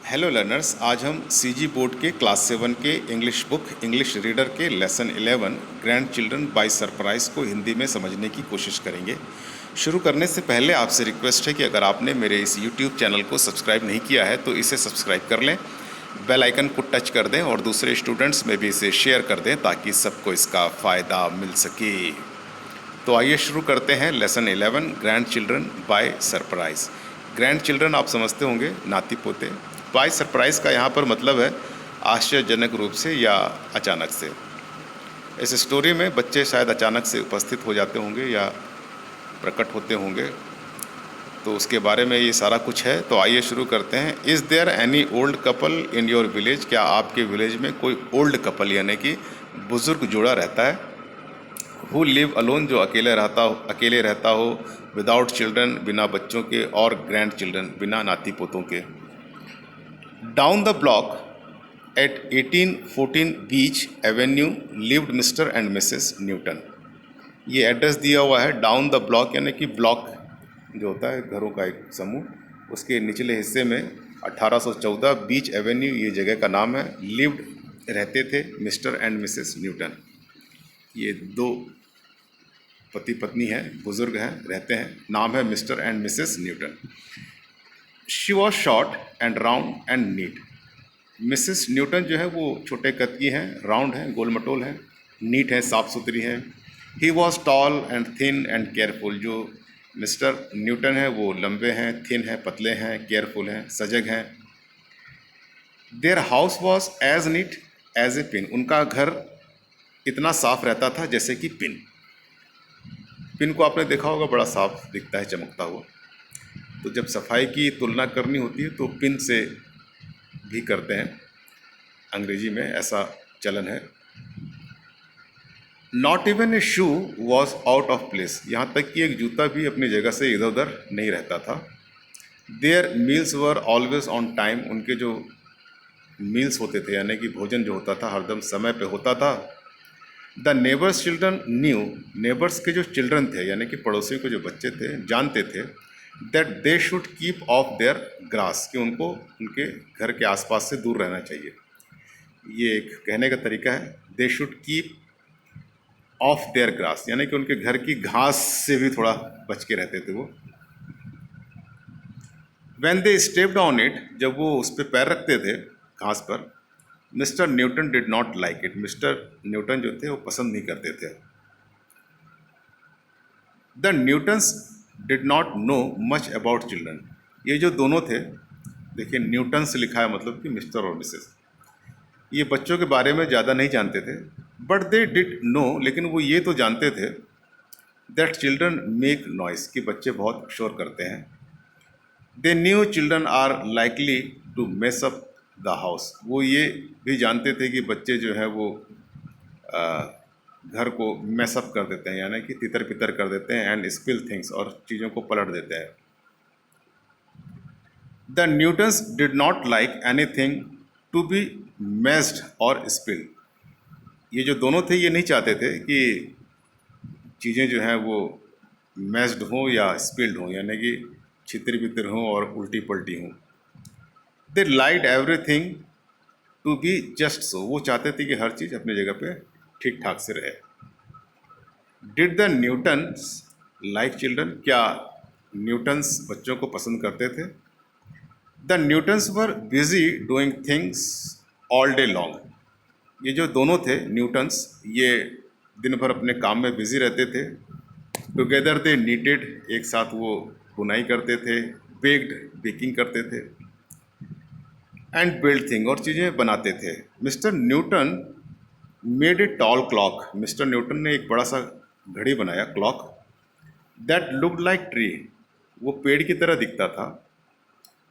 Hello learners, आज हम CG board के क्लास 7 के इंग्लिश बुक इंग्लिश रीडर के lesson 11 grand children by surprise को हिंदी में समझने की कोशिश करेंगे। शुरू करने से पहले आपसे रिक्वेस्ट है कि अगर आपने मेरे इस यूट्यूब चैनल को सब्सक्राइब नहीं किया है तो इसे सब्सक्राइब कर लें, बेल आइकन को टच कर दें और दूसरे स्टूडेंट्स में भी इसे शेयर कर दें ताकि सबको इसका फ़ायदा मिल सके। तो आइए शुरू करते हैं lesson 11 grand children by surprise. Grand children आप समझते होंगे नाती पोते। बाय सरप्राइज़ का यहाँ पर मतलब है आश्चर्यजनक रूप से या अचानक से। इस स्टोरी में बच्चे शायद अचानक से उपस्थित हो जाते होंगे या प्रकट होते होंगे, तो उसके बारे में ये सारा कुछ है। तो आइए शुरू करते हैं। Is there any old couple in your village? क्या आपके विलेज में कोई ओल्ड कपल यानी कि बुज़ुर्ग जोड़ा रहता है? हु लिव अलोन, जो अकेले रहता हो। विदाउट चिल्ड्रन, बिना बच्चों के। और ग्रैंड चिल्ड्रन, बिना नाती पोतों के। Down the block at 1814 Beech Avenue lived Mr and Mrs Newton. ये एड्रेस दिया हुआ है। डाउन द ब्लॉक यानी कि ब्लॉक जो होता है घरों का एक समूह, उसके निचले हिस्से में 1814 बीच एवेन्यू ये जगह का नाम है। लिव्ड रहते थे मिस्टर एंड मिसेस न्यूटन। ये दो पति पत्नी हैं, बुजुर्ग हैं, रहते हैं। नाम है Mr and Mrs Newton. She was short and round and neat. Mrs Newton जो है वो छोटे कद की हैं, राउंड हैं, गोल मटोल हैं, नीट हैं, साफ़ सुथरी हैं। He was tall and thin and careful. जो मिस्टर न्यूटन है वो लंबे हैं, थिन हैं, पतले हैं, केयरफुल हैं, सजग हैं। Their house was as neat as a pin. उनका घर इतना साफ रहता था जैसे कि पिन। पिन को आपने देखा होगा, बड़ा साफ दिखता है, चमकता हुआ। तो जब सफाई की तुलना करनी होती है तो पिन से भी करते हैं, अंग्रेजी में ऐसा चलन है। Not even a shoe was out of place. यहाँ तक कि एक जूता भी अपनी जगह से इधर उधर नहीं रहता था। Their meals were always on time. उनके जो मील्स होते थे यानी कि भोजन जो होता था हरदम समय पे होता था। The neighbours children new. Neighbours के जो चिल्ड्रन थे यानी कि पड़ोसियों के जो बच्चे थे जानते थे that they should keep of their grass, कि उनको उनके घर के आसपास से दूर रहना चाहिए। ये एक कहने का तरीका है। They should keep of their grass यानी कि उनके घर की घास से भी थोड़ा बच के रहते थे वो। When they stepped on it, जब वो उस पर पैर रखते थे घास पर, mister Newton did not like it. Mister Newton जो थे वो पसंद नहीं करते थे। The Newtons did not know much about children. ये जो दोनों थे, देखिए न्यूटन्स लिखा है मतलब कि मिस्टर और मिसेस, ये बच्चों के बारे में ज़्यादा नहीं जानते थे। बट दे डिड नो, लेकिन वो ये तो जानते थे दैट चिल्ड्रन मेक नॉइस, कि बच्चे बहुत शोर करते हैं। They knew children are likely to mess up the house. वो ये भी जानते थे कि बच्चे जो हैं वो घर को मैसअप कर देते हैं यानी कि तितर पितर कर देते हैं। एंड स्पिल थिंग्स, और चीज़ों को पलट देते हैं। The Newtons did not like anything to be messed or spilled. ये जो दोनों थे ये नहीं चाहते थे कि चीज़ें जो हैं वो मेस्ड हों या स्पिल्ड हों यानी कि छितर बितर हों और उल्टी पल्टी हों। They like everything to be just so. वो चाहते थे कि हर चीज़ अपनी जगह पे ठीक ठाक से रहे। Did the Newton's like children? क्या न्यूटन्स बच्चों को पसंद करते थे? The Newton's were busy doing things all day long. ये जो दोनों थे न्यूटन्स, ये दिन भर अपने काम में बिजी रहते थे। टुगेदर दे नीटेड, एक साथ वो बुनाई करते थे। बेक्ड, बेकिंग करते थे। एंड बिल्ड थिंग, और चीज़ें बनाते थे। Mister Newton made a tall clock. Mister Newton ने एक बड़ा सा घड़ी बनाया, clock. That looked like tree, वो पेड़ की तरह दिखता था।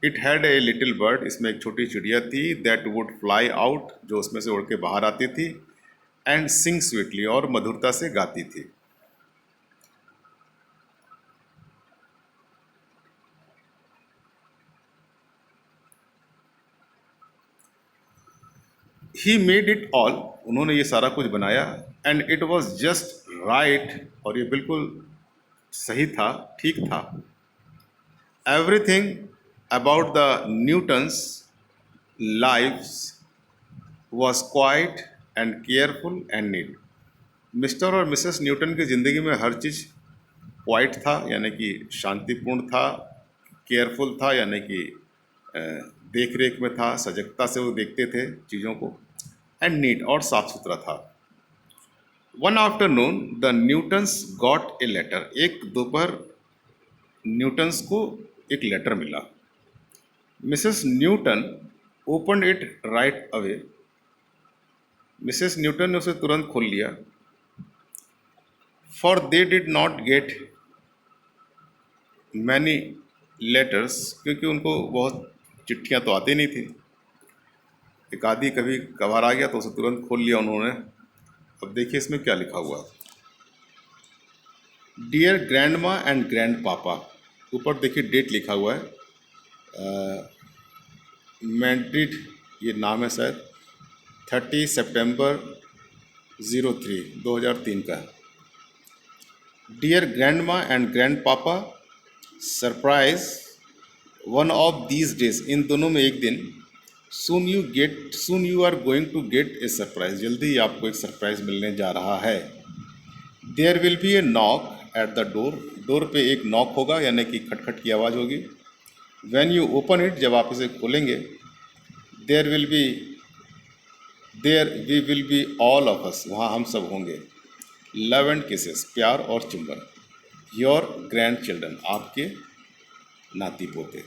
It had a little bird, इसमें एक छोटी चिड़िया थी। दैट वुड फ्लाई आउट, जो उसमें से उड़ के बाहर आती थी। एंड सिंग स्वीटली, और मधुरता से गाती थी। ही मेड इट ऑल, उन्होंने ये सारा कुछ बनाया। And it was just right, और ये बिल्कुल सही था, ठीक था। Everything about the Newtons' lives was quiet and careful and neat. Mister और मिसेस न्यूटन की ज़िंदगी में हर चीज़ क्वाइट था, यानी कि शांतिपूर्ण था, केयरफुल था, यानी कि अ, देख रेख में था, सजगता से वो देखते थे चीज़ों को, एंड नीट और साफ सुथरा था. One afternoon the Newtons got a letter. एक दोपहर न्यूटन्स को एक लेटर मिला. Mrs Newton open it right away. मिसेस न्यूटन ने उसे तुरंत खोल लिया. For they did not get many letters, क्योंकि उनको बहुत चिट्ठियाँ तो आती नहीं थी. एक आदि कभी कभार आ गया तो उसे तुरंत खोल लिया उन्होंने. अब देखिए इसमें क्या लिखा हुआ है. डियर ग्रैंड माँ एंड ग्रैंड पापा. ऊपर देखिए डेट लिखा हुआ है. मैड्रिड ये नाम है शायद. 30 सितंबर 2003 का. डियर ग्रैंड माँ and grand papa, surprise one of these days. इन दोनों में एक दिन. Soon you are going to get a surprise. जल्दी ही आपको एक सरप्राइज मिलने जा रहा है. There will be a knock at the door. Door पे एक नॉक होगा, यानी कि खटखट की आवाज़ होगी. व्हेन यू ओपन इट, जब आप इसे खोलेंगे, there we will be all of us. वहाँ हम सब होंगे. लव एंड किसेस, प्यार और चुंबन. योर ग्रैंड चिल्ड्रन, आपके नाती पोते.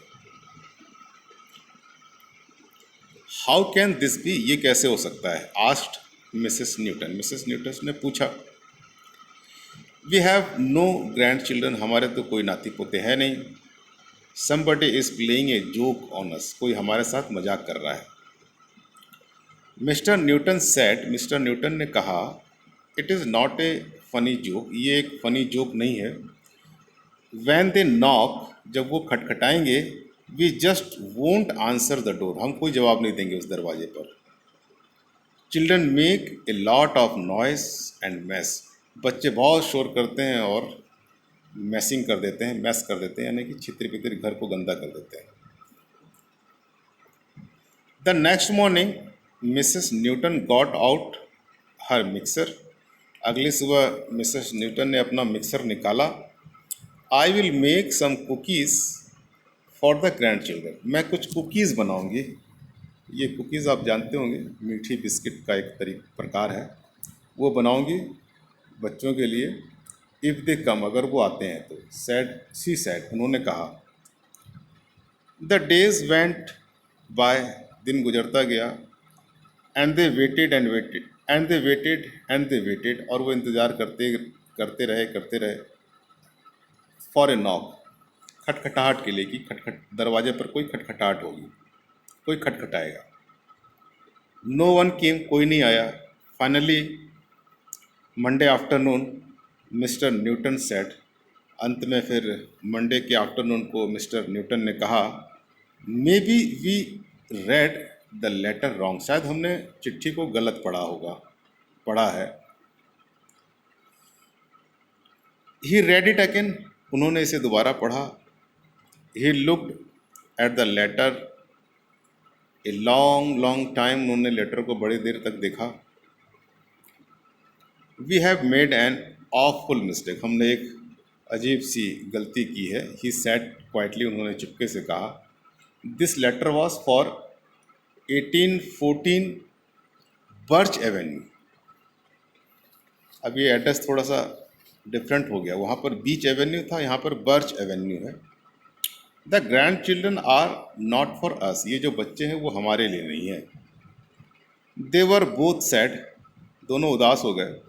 हाउ कैन दिस बी, ये कैसे हो सकता है. Asked Mrs Newton. Mrs Newton ने पूछा. We have no grandchildren, हमारे तो कोई नाती पोते हैं नहीं. Somebody is playing a joke on us, कोई हमारे साथ मजाक कर रहा है. Mr Newton said, Mr Newton ने कहा, it is not a funny joke, ये एक फनी जोक नहीं है. वैन दे नॉक, जब वो खटखटाएंगे, we just won't answer the door, हम कोई जवाब नहीं देंगे उस दरवाजे पर. Children make a lot of noise and mess, बच्चे बहुत शोर करते हैं और मैसिंग कर देते हैं, मैस कर देते हैं, यानी कि छितर पितर घर को गंदा कर देते हैं. The next morning Mrs Newton got out her mixer. अगली सुबह मिसेस न्यूटन ने अपना मिक्सर निकाला. I will make some cookies for the grandchildren, मैं कुछ कुकीज़ बनाऊंगी. ये कुकीज़ आप जानते होंगे, मीठी बिस्किट का एक प्रकार है. वो बनाऊंगी बच्चों के लिए. इफ़ दे कम, अगर वो आते हैं तो. सी सैड, उन्होंने कहा. द डेज वेंट बाय, दिन गुजरता गया. And they waited and waited and they waited and they waited, और वो इंतज़ार करते रहे फॉर ए नॉक, खटखटाहट के लिए, कि खटखट दरवाजे पर कोई खटखटाहट होगी, कोई खटखटाएगा. नो वन केम, कोई नहीं आया. Finally Monday afternoon mister Newton said, अंत में फिर मंडे के आफ्टरनून को मिस्टर न्यूटन ने कहा, maybe we read the letter wrong, शायद हमने चिट्ठी को गलत पढ़ा है. ही रेड इट अगेन, उन्होंने इसे दोबारा पढ़ा. He looked at the letter a long time, उन्होंने लेटर को बड़ी देर तक देखा. We have made an awful mistake, हमने एक अजीब सी गलती की है. ही सैड क्वाइटली, उन्होंने चुपके से कहा. This letter was for 1814 Birch Avenue. अब ये एड्रेस थोड़ा सा डिफरेंट हो गया, वहाँ पर बीच एवेन्यू था, यहाँ पर बर्च एवेन्यू है. The grandchildren are not for us, ये जो बच्चे हैं वो हमारे लिए नहीं है. दे वर बोथ सैड, दोनों उदास हो गए.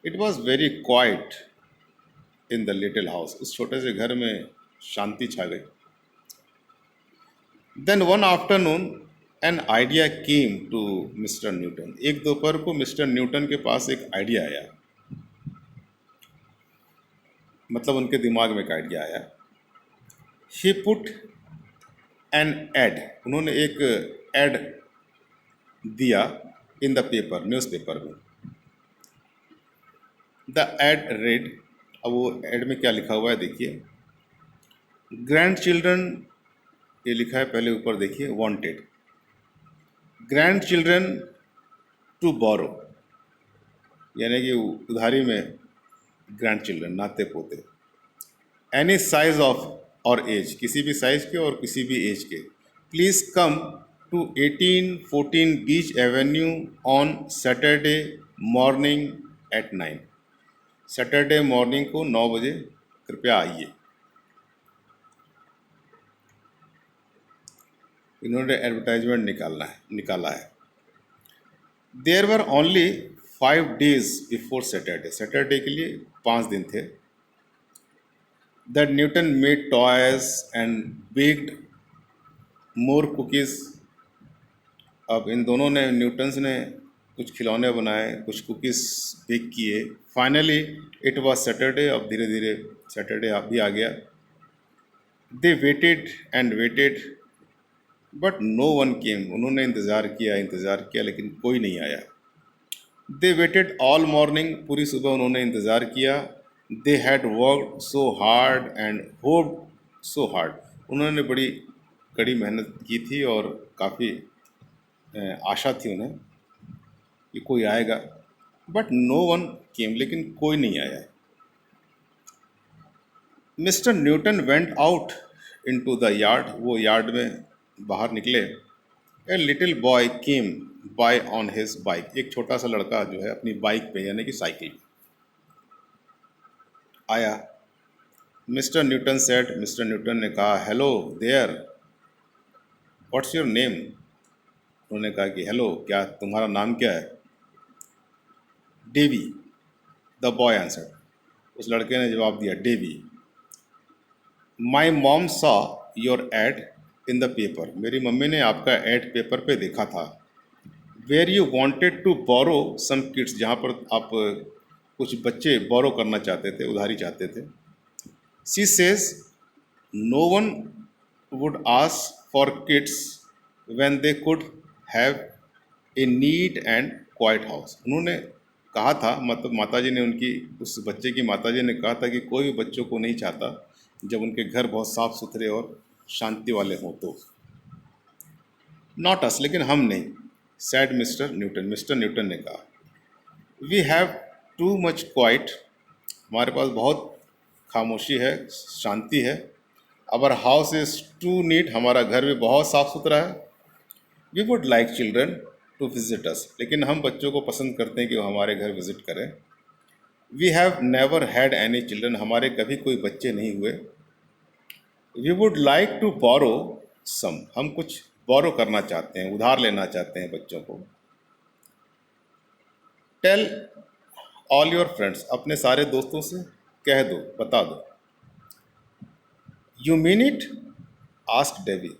It was very quiet in the little house, उस छोटे से घर में शांति छा गई. Then one afternoon an idea came to Mr Newton. एक दोपहर को मिस्टर न्यूटन के पास एक आइडिया आया, मतलब उनके दिमाग में एक आइडिया आया. ही पुट एन एड, उन्होंने एक एड दिया इन द पेपर, न्यूज़पेपर में. द एड रेड, अब वो एड में क्या लिखा हुआ है देखिए. ग्रैंड चिल्ड्रन ये लिखा है, पहले ऊपर देखिए, wanted. Grandchildren to borrow, यानी कि उधारी में ग्रैंड चिल्ड्रन, नाते पोते। Any size of or age, किसी भी साइज के और किसी भी एज के। Please come to 1814 Beech Avenue on Saturday morning at 9। Saturday morning को 9 बजे कृपया आइए। इन्होंने एडवर्टाइजमेंट निकाला है। There were only 5 days before Saturday, Saturday के लिए 5 दिन थे। That Newton made toys and baked more cookies. अब इन दोनों ने, न्यूटन्स ने कुछ खिलौने बनाए, कुछ कुकीज़ बेक किए। फाइनली इट वाज सैटरडे, अब धीरे धीरे सैटरडे भी आ गया। They waited and waited but no one came, उन्होंने इंतज़ार किया लेकिन कोई नहीं आया। दे वेटेड ऑल मॉर्निंग, पूरी सुबह उन्होंने इंतज़ार किया। They had worked so hard and hoped so hard, उन्होंने बड़ी कड़ी मेहनत की थी और काफ़ी आशा थी उन्हें कि कोई आएगा। बट नो वन केम, लेकिन कोई नहीं आया। Mr Newton went out into the yard, वो यार्ड में बाहर निकले। A little boy came by on his bike, एक छोटा सा लड़का जो है अपनी बाइक पे, यानी कि साइकिल पे आया। Mr Newton said, Mr Newton ने कहा, hello there, what's your name. उन्होंने कहा कि हेलो, क्या तुम्हारा नाम क्या है। डेवी, द बॉय आंसर्ड, उस लड़के ने जवाब दिया, Davy. My mom saw your ad in the paper, मेरी मम्मी ने आपका एड पेपर पे देखा था। Where you wanted to borrow some kids, जहाँ पर आप कुछ बच्चे बोरो करना चाहते थे, उधारी चाहते थे। She says no one would ask for kids when they could have a neat and quiet house. उन्होंने कहा था, मतलब माताजी ने, उनकी उस बच्चे की माताजी ने कहा था कि कोई भी बच्चों को नहीं चाहता जब उनके घर बहुत साफ सुथरे और शांति वाले हों तो। नॉट अस, लेकिन हम नहीं। Said Mr Newton, Mr Newton ने कहा, we have too much quiet, हमारे पास बहुत खामोशी है, शांति है। Our house is too neat, हमारा घर भी बहुत साफ सुथरा है। We would like children to visit us, लेकिन हम बच्चों को पसंद करते हैं कि वो हमारे घर विजिट करें। We have never had any children, हमारे कभी कोई बच्चे नहीं हुए। We would like to borrow some, हम कुछ बोरो करना चाहते हैं, उधार लेना चाहते हैं बच्चों को। टेल ऑल योर फ्रेंड्स, अपने सारे दोस्तों से कह दो, बता दो। You mean it, ask Davy,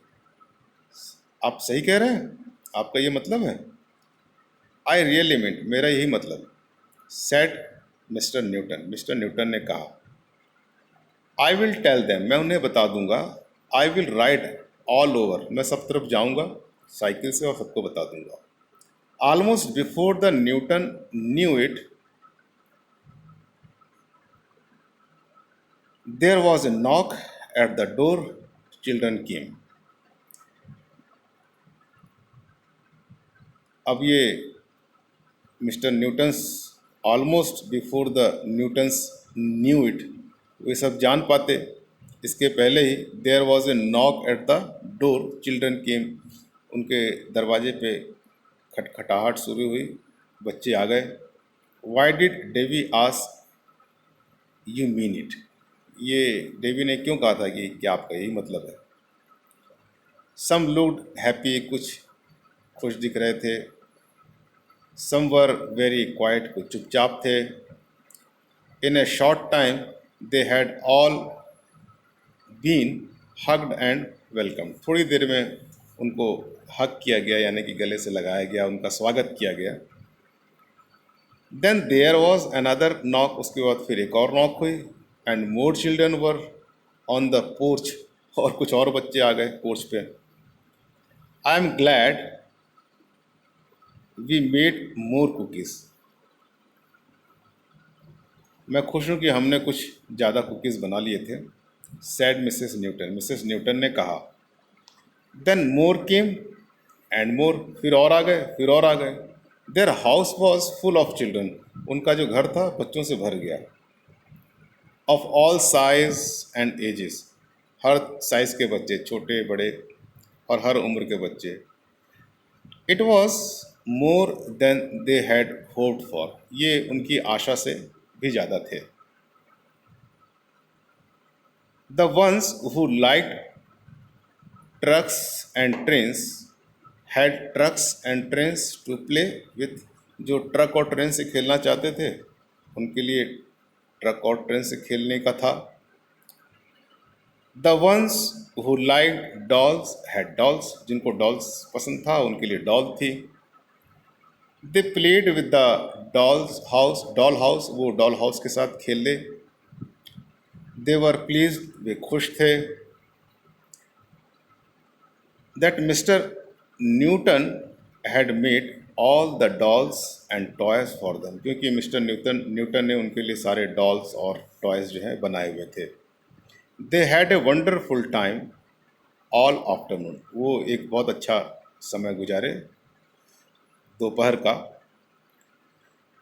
आप सही कह रहे हैं, आपका ये मतलब है। आई रियली मीन, मेरा यही मतलब। Said Mr Newton, Mr Newton ने कहा, आई विल टेल देम, मैं उन्हें बता दूंगा। I will ride all over, मैं सब तरफ जाऊंगा साइकिल से और सबको बता दूंगा। Almost before the Newton knew it, there was a knock at the door, children came. अब ये mister Newtons, almost before the Newtons knew it, वे सब जान पाते इसके पहले ही। There was a knock at the door, children came, उनके दरवाजे पे खटखटाहट शुरू हुई, बच्चे आ गए। Why did Davy ask you mean it, ये डेवी ने क्यों कहा था कि क्या आपका यही मतलब है। सम लुक्ड हैप्पी, कुछ खुश दिख रहे थे। सम वर वेरी क्वाइट, कुछ चुपचाप थे। In a short time they had all been hugged and welcome, थोड़ी देर में उनको हक किया गया, यानी कि गले से लगाया गया, उनका स्वागत किया गया। Then there was another knock, उसके बाद फिर एक और नॉक हुई। And more children were on the porch, और कुछ और बच्चे आ गए पोर्च पे। I am glad we made more cookies, मैं खुश हूँ कि हमने कुछ ज़्यादा कुकीज़ बना लिए थे। Sad Mrs Newton, Mrs Newton ने कहा। Then more came and more, फिर और आ गए, फिर और आ गए। Their house was full of children, उनका जो घर था बच्चों से भर गया। Of all size and ages, हर साइज के बच्चे, छोटे बड़े और हर उम्र के बच्चे। It was more than they had hoped for, ये उनकी आशा से भी ज़्यादा थे। The ones who liked trucks and trains had trucks and trains to play with, जो ट्रक और ट्रेन से खेलना चाहते थे उनके लिए ट्रक और ट्रेन से खेलने का था। The ones who like dolls had dolls, जिनको डॉल्स पसंद था उनके लिए डॉल थी। They played with the doll house, वो डॉल हाउस के साथ खेल ले। दे वर प्लीज, वे खुश थे। That mister Newton had made all the dolls and toys for them, क्योंकि मिस्टर न्यूटन ने उनके लिए सारे डॉल्स और टॉयज जो हैं बनाए हुए थे। They had a wonderful time all afternoon, वो एक बहुत अच्छा समय गुजारे दोपहर का।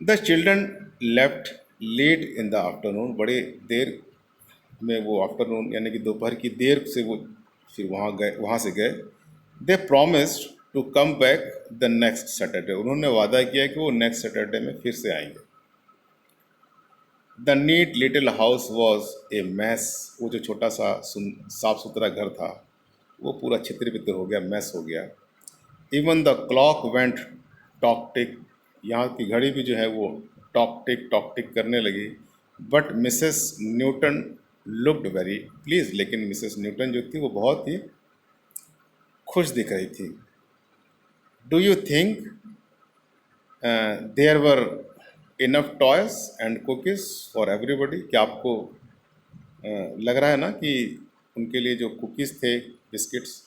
The children left late in the afternoon, बड़े देर में वो आफ्टरनून यानी कि दोपहर की देर से वो फिर वहाँ से गए। They promised to come back the next Saturday, उन्होंने वादा किया कि वो नेक्स्ट सैटरडे में फिर से आएंगे। The neat little house was a mess, वो जो छोटा सा साफ सुथरा घर था वो पूरा छितर बितर हो गया, मैस हो गया। Even the clock went tock tick, यहाँ की घड़ी भी जो है वो टॉक टिक करने लगी। But Mrs Newton looked very please, लेकिन मिसेस न्यूटन जो थी वो बहुत ही खुश दिख रही थी। Do you think there were enough toys and cookies for everybody, क्या आपको लग रहा है ना कि उनके लिए जो कुकीज़ थे, बिस्किट्स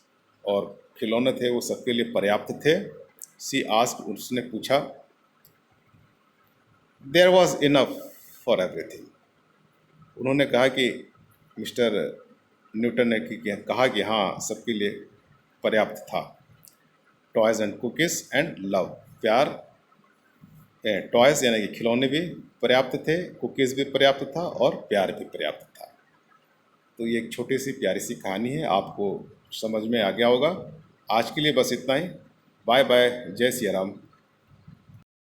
और खिलौने थे वो सबके लिए पर्याप्त थे? सी आस्क्ड, उसने पूछा। There was enough for everything, उन्होंने कहा कि मिस्टर न्यूटन ने कहा कि हाँ सबके लिए पर्याप्त था। Toys and cookies and love, प्यार, टॉयज़ यानी कि खिलौने भी पर्याप्त थे, कुकीज़ भी पर्याप्त था और प्यार भी पर्याप्त था। तो ये एक छोटी सी प्यारी सी कहानी है, आपको समझ में आ गया होगा। आज के लिए बस इतना ही। बाय बाय, जय सिया राम।